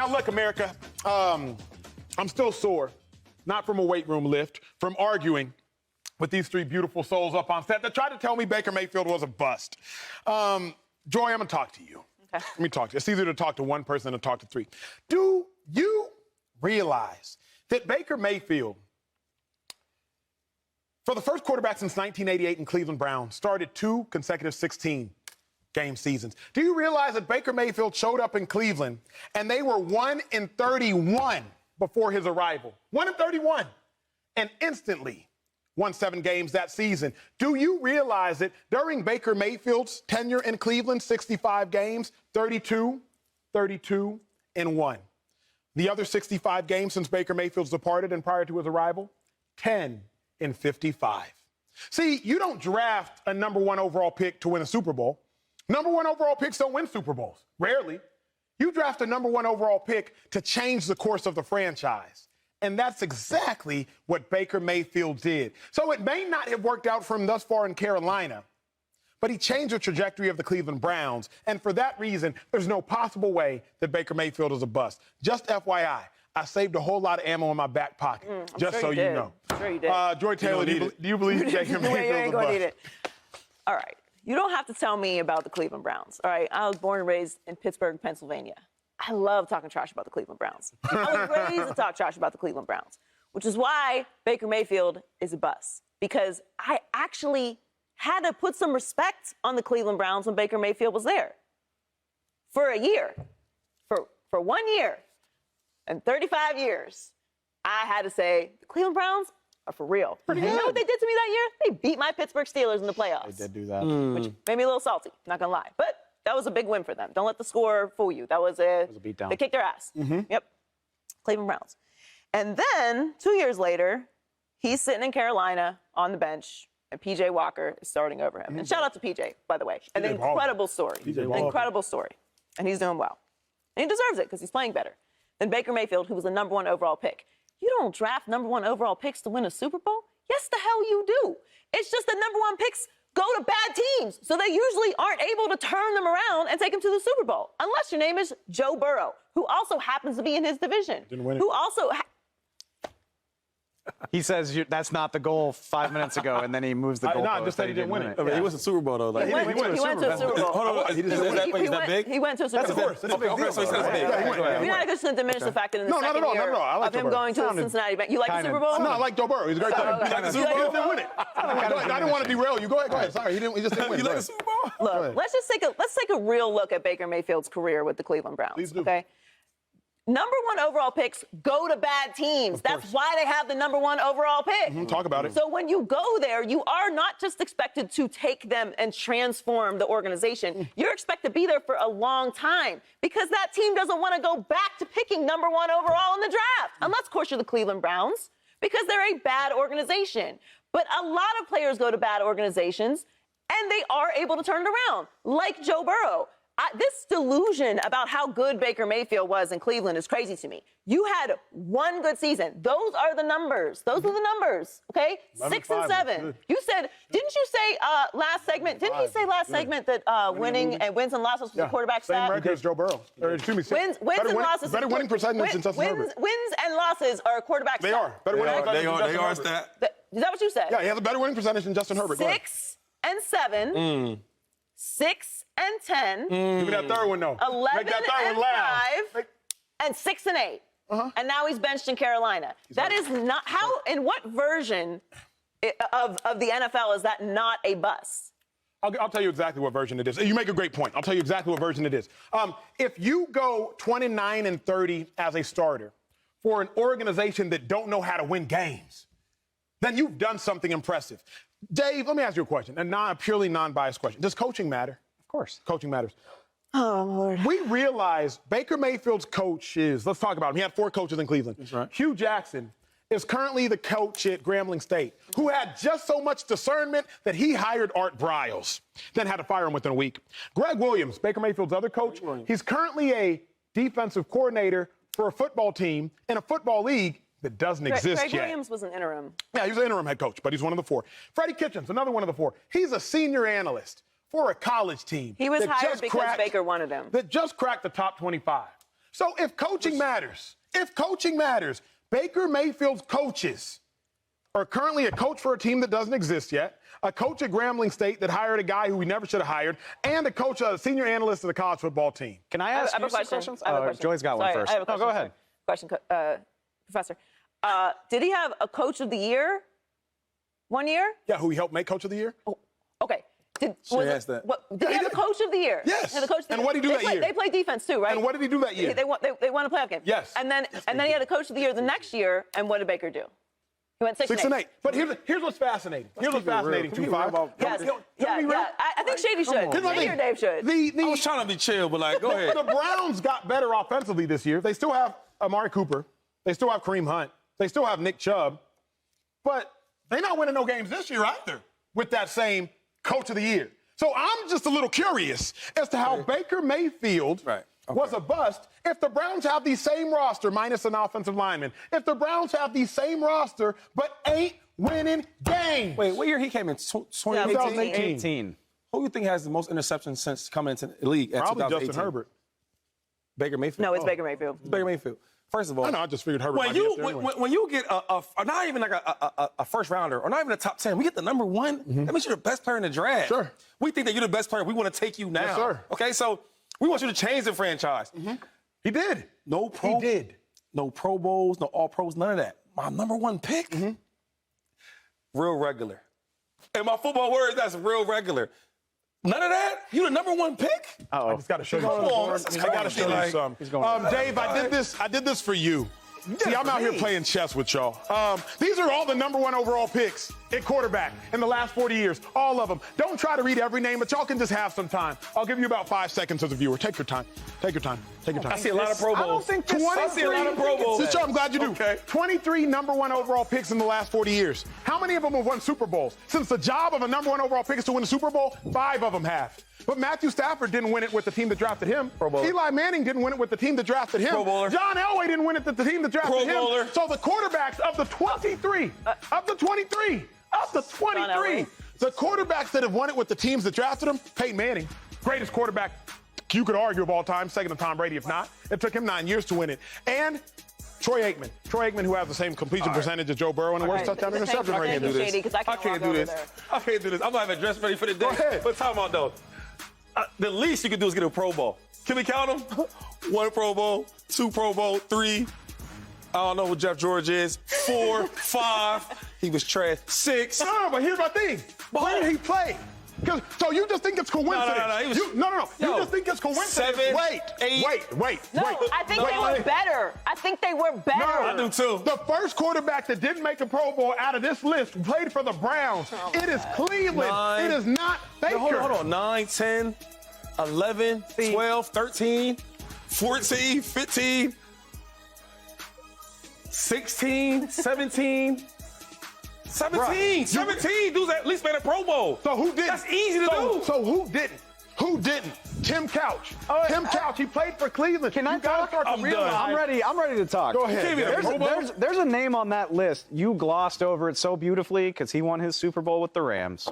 Now, look, America, I'm still sore, not from a weight room lift, from arguing with these three beautiful souls up on set that tried to tell me Baker Mayfield was a bust. Joy, I'm going to talk to you. Okay. Let me talk to you. It's easier to talk to one person than to talk to three. Do you realize that Baker Mayfield, for the first quarterback since 1988 in Cleveland Browns, started 2 consecutive 16-game seasons? Do you realize that Baker Mayfield showed up in Cleveland and they were 1-31 before his arrival? 1-31. And instantly won 7 games that season. Do you realize that during Baker Mayfield's tenure in Cleveland, 65 games, 32, and 1. The other 65 games since Baker Mayfield's departed and prior to his arrival, 10 and 55. See, you don't draft a number 1 overall pick to win a Super Bowl. Number 1 overall picks don't win Super Bowls. Rarely. You draft a number 1 overall pick to change the course of the franchise. And that's exactly what Baker Mayfield did. So it may not have worked out for him thus far in Carolina, but he changed the trajectory of the Cleveland Browns. And for that reason, there's no possible way that Baker Mayfield is a bust. Just FYI, I saved a whole lot of ammo in my back pocket, just so you know. I'm sure you did. Joy Taylor, do you believe Baker Mayfield is a bust? Need it. All right. You don't have to tell me about the Cleveland Browns, all right? I was born and raised in Pittsburgh, Pennsylvania. I love talking trash about the Cleveland Browns. I was raised to talk trash about the Cleveland Browns, which is why Baker Mayfield is a bust. Because I actually had to put some respect on the Cleveland Browns when Baker Mayfield was there. For a year. For 1 year. And 35 years. I had to say, the Cleveland Browns are for real. And you know what they did to me that year? They beat my Pittsburgh Steelers in the playoffs. They did do that. Which made me a little salty, not gonna lie. But that was a big win for them. Don't let the score fool you. That was a beatdown. They kicked their ass. Yep. Cleveland Browns. And then 2 years later, he's sitting in Carolina on the bench, and PJ Walker is starting over him. And shout out to PJ, by the way. An incredible story. An incredible story. And he's doing well. And he deserves it because he's playing better than Baker Mayfield, who was the number 1 overall pick. You don't draft number 1 overall picks to win a Super Bowl? Yes, the hell you do. It's just the number 1 picks go to bad teams, so they usually aren't able to turn them around and take them to the Super Bowl, unless your name is Joe Burrow, who also happens to be in his division. Didn't win it. Who also He says that's not the goal 5 minutes ago, and then he moves the goal. No, I just said he didn't win it. He was a Super Bowl, though. Like, he went to a Super Bowl. Hold on. Is that big? He went to a Super Bowl. That's a big deal. Okay, so he says big. You're not going to diminish the fact that in the not second at all, year not at all. I like of him Joe Burrow. going to a Cincinnati Bengals. You like the Super Bowl? No, I like Joe Burrow. He's a great player. okay. You like the He Super Bowl? didn't win it. I didn't want to derail you. Go ahead. Sorry, he just didn't win. You like the Super Bowl? Look, let's take a real look at Baker Mayfield's career with the Cleveland Browns. Please do. Okay. Number 1 overall picks go to bad teams. That's why they have the number 1 overall pick. Talk about it. So when you go there, you are not just expected to take them and transform the organization. You're expected to be there for a long time because that team doesn't want to go back to picking number 1 overall in the draft. Unless, of course, you're the Cleveland Browns because they're a bad organization. But a lot of players go to bad organizations and they are able to turn it around, like Joe Burrow. This delusion about how good Baker Mayfield was in Cleveland is crazy to me. You had 1 good season. Those are the numbers. Those are the numbers, okay? 6 and 7. You said, didn't you say last segment, didn't he say last segment that winning and wins and losses was the quarterback stat? Same record as Joe Burrow. Excuse me. Wins and losses. Better winning percentage than Justin Herbert. Wins and losses are quarterback stat. They are. Better winning percentage than Justin Herbert. Stat. Is that what you said? Yeah, he has a better winning percentage than Justin Herbert. 6 and 7. 6 and 10. Give me that third one, though. 11 Make that third and one loud. 5. And 6 and 8. And now he's benched in Carolina. That is not how. In what version of the NFL is that not a bust? I'll tell you exactly what version it is. You make a great point. I'll tell you exactly what version it is. If you go 29 and 30 as a starter for an organization that don't know how to win games, then you've done something impressive. Dave, let me ask you a question, a purely non-biased question. Does coaching matter? Of course. Coaching matters. Oh, Lord. We realize Baker Mayfield's coach is, let's talk about him. He had 4 coaches in Cleveland. That's right. Hugh Jackson is currently the coach at Grambling State, who had just so much discernment that he hired Art Briles, then had to fire him within a week. Greg Williams, Baker Mayfield's other coach, he's currently a defensive coordinator for a football team in a football league that doesn't exist Greg yet. Williams was an interim. Yeah, he was an interim head coach, but he's one of the 4. Freddie Kitchens, another one of the 4. He's a senior analyst for a college team. He was hired because Baker wanted him. That just cracked the top 25. So if coaching matters, Baker Mayfield's coaches are currently a coach for a team that doesn't exist yet, a coach at Grambling State that hired a guy who we never should have hired, and a coach, a senior analyst of the college football team. Can I ask you some questions? Joy's got one first. I have a question. Go ahead. Question, Professor. Did he have a coach of the year 1 year? Yeah, who he helped make coach of the year? Oh, okay. Did he he have a coach of the year? Yes. And what did he do that year? They played defense too, right? And what did he do that year? They won a playoff game. Yes. And then he had a coach of the year the next year, and what did Baker do? He went 6 and 8. But here's what's fascinating. Here's what's fascinating, 2-5. Yes. I think Shady should. Shady or Dave should. I was trying to be chill, but like, go ahead. The Browns got better offensively this year. They still have Amari Cooper. They still have Kareem Hunt. They still have Nick Chubb. But they're not winning no games this year either with that same coach of the year. So I'm just a little curious as to how Baker Mayfield was a bust if the Browns have the same roster minus an offensive lineman. If the Browns have the same roster but ain't winning games. Wait, what year he came in? 2018? 18. Who do you think has the most interceptions since coming into the league at Probably 2018? Justin Herbert. Baker Mayfield? No, it's Baker Mayfield. Baker Mayfield. First of all, I just figured Herbert. When you get not even like a first rounder or not even a top 10, we get the number one. That means you're the best player in the draft. Sure. We think that you're the best player. We want to take you now. Yes, sir. Okay, so we want you to change the franchise. He did. No Pro Bowls, no All Pros, none of that. My number one pick, real regular. In my football words, that's real regular. None of that? You the number one pick? I just got to show you something. I got to show you something. Dave, I did this for you. See, I'm out here playing chess with y'all. These are all the number one overall picks at quarterback in the last 40 years. All of them. Don't try to read every name, but y'all can just have some time. I'll give you about 5 seconds as a viewer. Take your time. Take your time. Take your time. I see a lot of Pro Bowls. I don't think this. I see a lot of Pro Bowls. I'm glad you do. Okay. 23 number one overall picks in the last 40 years. How many of them have won Super Bowls? Since the job of a number one overall pick is to win a Super Bowl, 5 of them have. But Matthew Stafford didn't win it with the team that drafted him. Pro Bowler. Eli Manning didn't win it with the team that drafted him. Pro Bowler. John Elway didn't win it with the team that drafted Pro him. Bowler. So the quarterbacks of the 23, the quarterbacks that have won it with the teams that drafted him, Peyton Manning, greatest quarterback you could argue of all time, second to Tom Brady if not. It took him 9 years to win it. And Troy Aikman, who has the same completion percentage as Joe Burrow and the worst touchdown interception rate. I can't do this. I can't do this. I'm gonna have a dress ready for the day. Go ahead. But time out though. The least you can do is get a Pro Bowl. Can we count them? 1 Pro Bowl, 2 Pro Bowl, 3. I don't know what Jeff George is. 4, 5. He was trash. 6. No, but here's my thing. Where did he play? So you just think it's coincidence? No. You just think it's coincidence? 7, wait. 8. No, I think they were better. I think they were better. No, I do too. The first quarterback that didn't make a Pro Bowl out of this list played for the Browns. It is Cleveland. 9. It is not Baker. Hold on. 9, 10, 11, 12, 13, 14, 15, 16, 17. 17 dudes at least made a Pro Bowl. So who didn't? That's easy to do. So who didn't? Who didn't? Tim Couch. Tim Couch. He played for Cleveland. Can I talk? I'm done. I'm ready to talk. Go ahead. There's a name on that list. You glossed over it so beautifully because he won his Super Bowl with the Rams.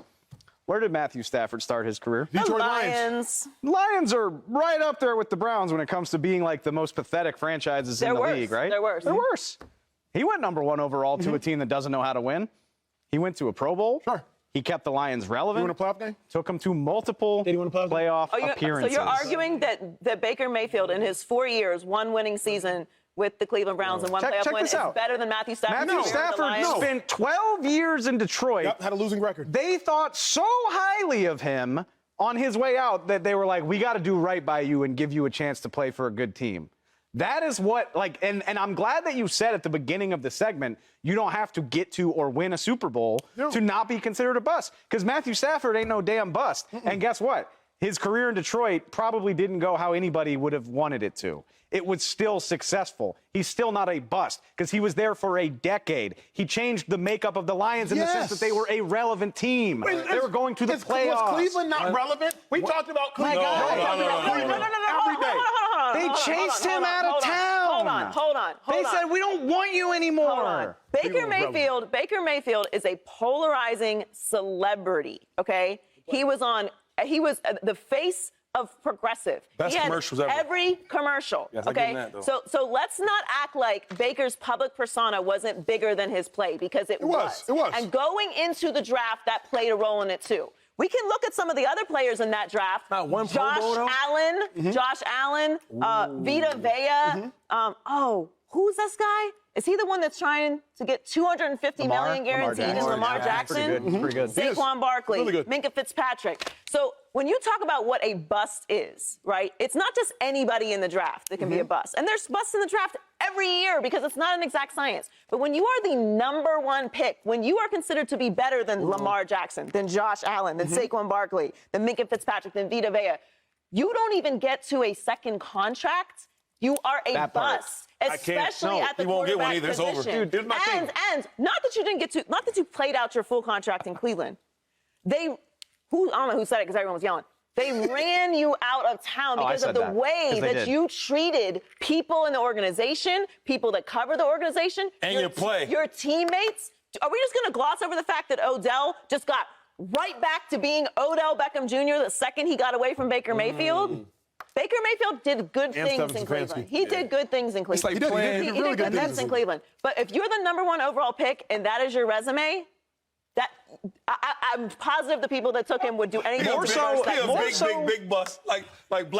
Where did Matthew Stafford start his career? Detroit Lions. Lions are right up there with the Browns when it comes to being like the most pathetic franchises in the league, right? They're worse. They're worse. He went number one overall to a team that doesn't know how to win. He went to a Pro Bowl. Sure. He kept the Lions relevant. Did he win a playoff game? Took him to multiple playoff appearances. So you're arguing that Baker Mayfield in his 4 years, 1 winning season with the Cleveland Browns and 1 playoff win is better than Matthew Stafford? Matthew Stafford spent 12 years in Detroit. Yep, had a losing record. They thought so highly of him on his way out that they were like, we got to do right by you and give you a chance to play for a good team. That is what, and I'm glad that you said at the beginning of the segment, you don't have to get to or win a Super Bowl to not be considered a bust. Because Matthew Stafford ain't no damn bust. And guess what? His career in Detroit probably didn't go how anybody would have wanted it to. It was still successful. He's still not a bust because he was there for a decade. He changed the makeup of the Lions in the sense that they were a relevant team. They were going to the playoffs. Was Cleveland not relevant? We talked about Cleveland. Every day. They chased him out of town. Hold on. They said, we don't want you anymore. Baker Mayfield is a polarizing celebrity, okay? He was the face of Progressive. Best He had commercials ever. every commercial. Yes, I give okay, him that, though. so let's not act like Baker's public persona wasn't bigger than his play, because it was. It was. And going into the draft, that played a role in it too. We can look at some of the other players in that draft. Not one Pro Bowl, though? Josh Allen, Vita Vea. Who's this guy? Is he the one that's trying to get $250 million guaranteed in Lamar Jackson? Pretty good. Saquon Barkley, Really good. Minkah Fitzpatrick. So when you talk about what a bust is, right, it's not just anybody in the draft that can be a bust. And there's busts in the draft every year because it's not an exact science. But when you are the number one pick, when you are considered to be better than Lamar Jackson, than Josh Allen, than Saquon Barkley, than Minkah Fitzpatrick, than Vita Vea, you don't even get to a second contract. You are a bust, especially at the he won't get one quarterback either. It's position. over. Dude, here's my thing. And not that you didn't get to, not that you played out your full contract in Cleveland. I don't know who said it because everyone was yelling. They ran you out of town because of the way that you treated people in the organization, people that cover the organization, And your play. your teammates. Are we just going to gloss over the fact that Odell just got right back to being Odell Beckham Jr. the second he got away from Baker Mayfield? Baker Mayfield did good things in Cleveland. He did good things in Cleveland. It's like playing- He did good things in Cleveland. But if you're the number one overall pick and that is your resume, I'm positive the people that took him would do anything. Big bust. Like playing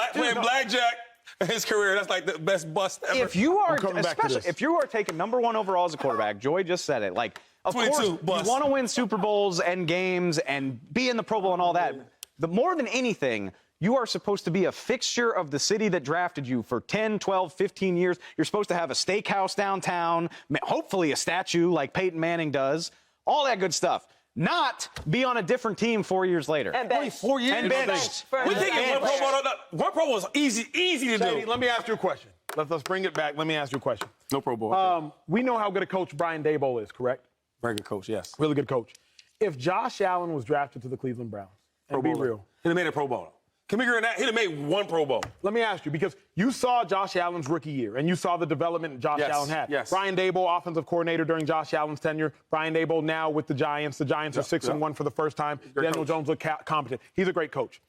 blackjack in his career. That's like the best bust ever. If you are, coming back to especially this. if you are taking number one overall as a quarterback, Joy just said it. Like, of 22 course, bust. you want to win Super Bowls and games and be in the Pro Bowl and all that. The more than anything, you are supposed to be a fixture of the city that drafted you for 10, 12, 15 years. You're supposed to have a steakhouse downtown, hopefully a statue like Peyton Manning does, all that good stuff. Not be on a different team 4 years later. And benched. 4 years. And benched. We thinking one Pro Bowl. One Pro Bowl is easy to Shady, do. let me ask you a question. Let's bring it back. Let me ask you a question. No Pro Bowl. We know how good a coach Brian Daboll is, correct? Very good coach, yes. Really good coach. If Josh Allen was drafted to the Cleveland Browns, and be real, He'd have made a Pro Bowl. Can we agree on that? He'd have made one Pro Bowl. let me ask you, because you saw Josh Allen's rookie year, and you saw the development Josh Yes, Allen had. yes. Brian Daboll, offensive coordinator during Josh Allen's tenure. Brian Daboll now with the Giants. The Giants are 6-1 for the first time. Daniel coach. Jones looked competent. He's a great coach.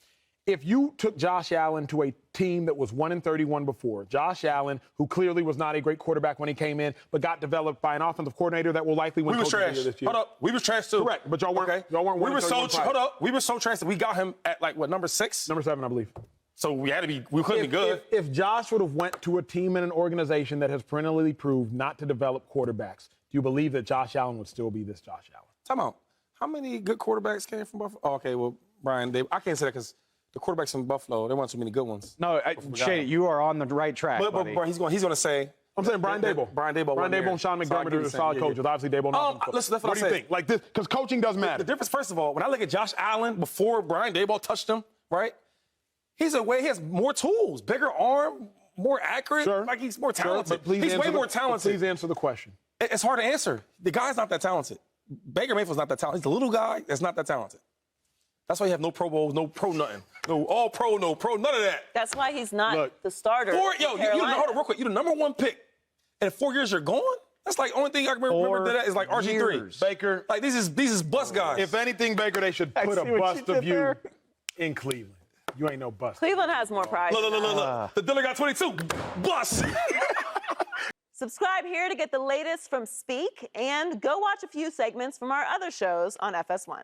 If you took Josh Allen to a team that was 1-31 before, Josh Allen, who clearly was not a great quarterback when he came in, but got developed by an offensive coordinator that will likely win We was Coach of the trash. Year this year. Hold up. We was trash too. Correct, but y'all weren't- Okay. y'all weren't We were so 1-31 prior. hold up. We were so trash that we got him at number 6. Number 7, I believe. So we couldn't be good. If Josh would have went to a team and an organization that has perennially proved not to develop quarterbacks, do you believe that Josh Allen would still be this Josh Allen? Time out. How many good quarterbacks came from Buffalo? Oh, okay, well, Brian Daboll. I can't say that because the quarterbacks from Buffalo, there weren't too many good ones. No, Shady, you are on the right track, But buddy. he's going to say. I'm saying Brian Daboll. Brian Daboll. Brian Daboll and Sean McDermott are the solid coaches. Obviously, Daboll not. Listen, that's what do I you said. think? Like this, because coaching does The matter. difference, first of all, when I look at Josh Allen before Brian Daboll touched him, right? He has more tools, bigger arm, more accurate. Sure. Like he's more Sure, talented. but please He's answer way more but talented. Please answer the question. It's hard to answer. The guy's not that talented. Baker Mayfield's not that talented. He's a little guy that's not that talented. That's why you have no Pro Bowls, no Pro nothing. No all Pro, no Pro, none of that. That's why he's not Look, the starter. Hold in on, Carolina. real quick. You're the number one pick. And in 4 years you're gone? That's like only thing I can remember that is like RG3. years. Baker, Like these is bust guys. if anything, Baker, they should put a see what bust you of did you there. in Cleveland. You ain't no bust. Cleveland has more pride. Look. The dealer got 22. Bust. Subscribe here to get the latest from Speak, and go watch a few segments from our other shows on FS1.